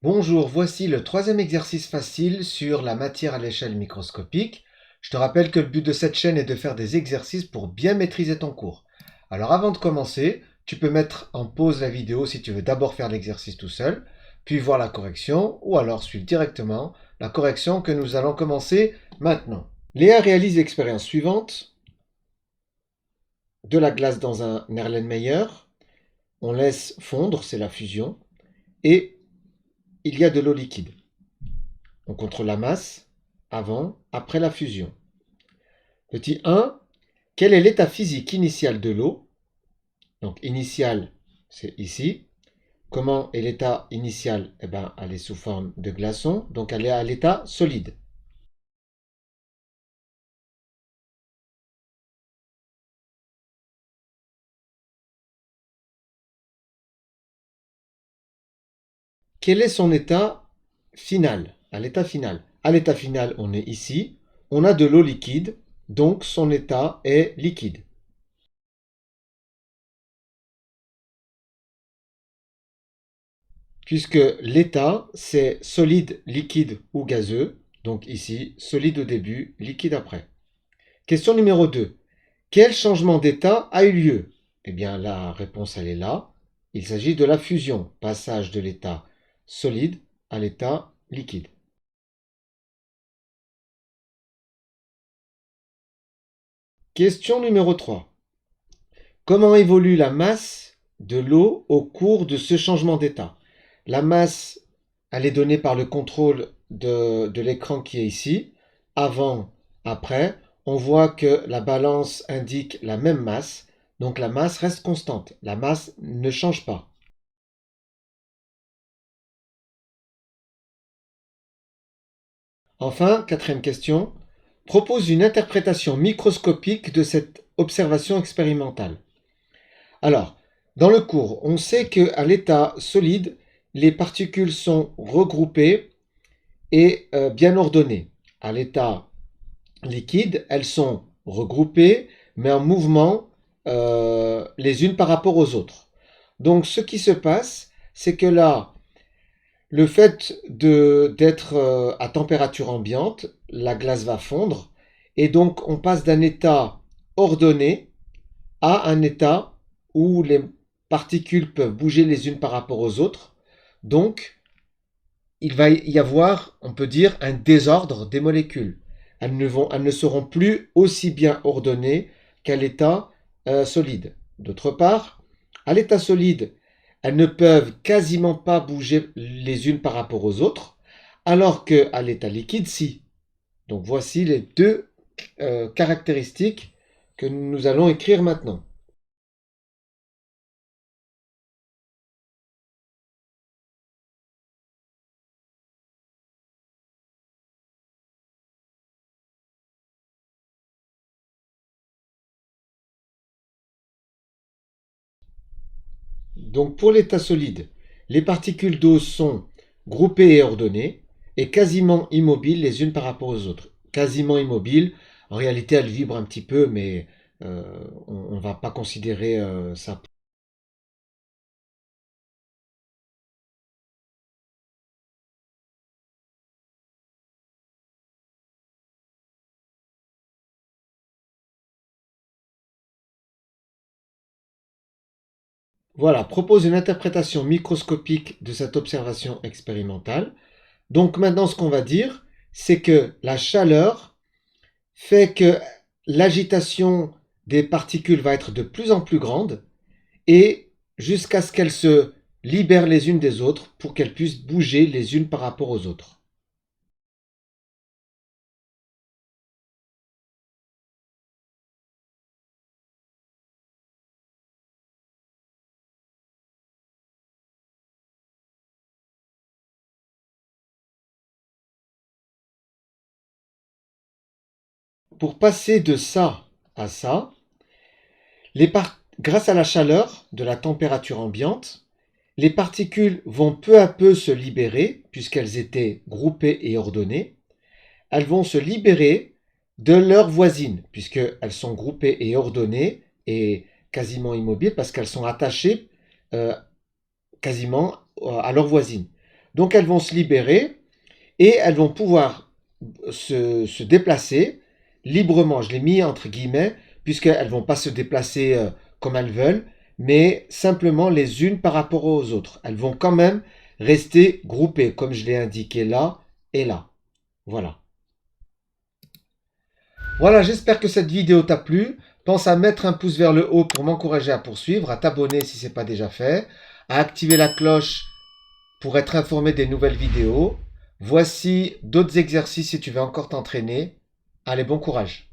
Bonjour, voici le troisième exercice facile sur la matière à l'échelle microscopique. Je te rappelle que le but de cette chaîne est de faire des exercices pour bien maîtriser ton cours. Alors avant de commencer, tu peux mettre en pause la vidéo si tu veux d'abord faire l'exercice tout seul, puis voir la correction, ou alors suivre directement la correction que nous allons commencer maintenant. Léa réalise l'expérience suivante. De la glace dans un Erlenmeyer, on laisse fondre, c'est la fusion, et il y a de l'eau liquide. On contrôle la masse avant, après la fusion. Petit 1, quel est l'état physique initial de l'eau? Donc initial, c'est ici. Comment est l'état initial? Eh bien, elle est sous forme de glaçon, donc elle est à l'état solide. Quel est son état final? À l'état final. À l'état final, on est ici. On a de l'eau liquide, donc son état est liquide. Puisque l'état, c'est solide, liquide ou gazeux. Donc ici, solide au début, liquide après. Question numéro 2. Quel changement d'état a eu lieu? Eh bien, la réponse, elle est là. Il s'agit de la fusion, passage de l'état solide à l'état liquide. Question numéro 3. Comment évolue la masse de l'eau au cours de ce changement d'état? La masse, elle est donnée par le contrôle de l'écran qui est ici. Avant, après, on voit que la balance indique la même masse, donc la masse reste constante. La masse ne change pas. Enfin, quatrième question, propose une interprétation microscopique de cette observation expérimentale. Alors, dans le cours, on sait qu'à l'état solide, les particules sont regroupées et bien ordonnées. À l'état liquide, elles sont regroupées, mais en mouvement les unes par rapport aux autres. Donc, ce qui se passe, c'est que là, le fait d'être à température ambiante, la glace va fondre, et donc on passe d'un état ordonné à un état où les particules peuvent bouger les unes par rapport aux autres. Donc, il va y avoir, on peut dire, un désordre des molécules. Elles ne seront plus aussi bien ordonnées qu'à l'état solide. D'autre part, à l'état solide, elles ne peuvent quasiment pas bouger les unes par rapport aux autres, alors qu'à l'état liquide, si. Donc voici les deux caractéristiques que nous allons écrire maintenant. Donc pour l'état solide, les particules d'eau sont groupées et ordonnées et quasiment immobiles les unes par rapport aux autres. Quasiment immobiles, en réalité elles vibrent un petit peu, mais on ne va pas considérer ça. Voilà, propose une interprétation microscopique de cette observation expérimentale. Donc maintenant ce qu'on va dire, c'est que la chaleur fait que l'agitation des particules va être de plus en plus grande et jusqu'à ce qu'elles se libèrent les unes des autres pour qu'elles puissent bouger les unes par rapport aux autres. Pour passer de ça à ça, grâce à la chaleur de la température ambiante, les particules vont peu à peu se libérer, puisqu'elles étaient groupées et ordonnées. Elles vont se libérer de leurs voisines, puisqu'elles sont groupées et ordonnées et quasiment immobiles, parce qu'elles sont attachées euh, quasiment à leurs voisines. Donc elles vont se libérer et elles vont pouvoir se déplacer librement. Je l'ai mis entre guillemets, puisqu'elles ne vont pas se déplacer comme elles veulent, mais simplement les unes par rapport aux autres. Elles vont quand même rester groupées, comme je l'ai indiqué là et là. Voilà. Voilà, j'espère que cette vidéo t'a plu. Pense à mettre un pouce vers le haut pour m'encourager à poursuivre, à t'abonner si ce n'est pas déjà fait, à activer la cloche pour être informé des nouvelles vidéos. Voici d'autres exercices si tu veux encore t'entraîner. Allez, bon courage!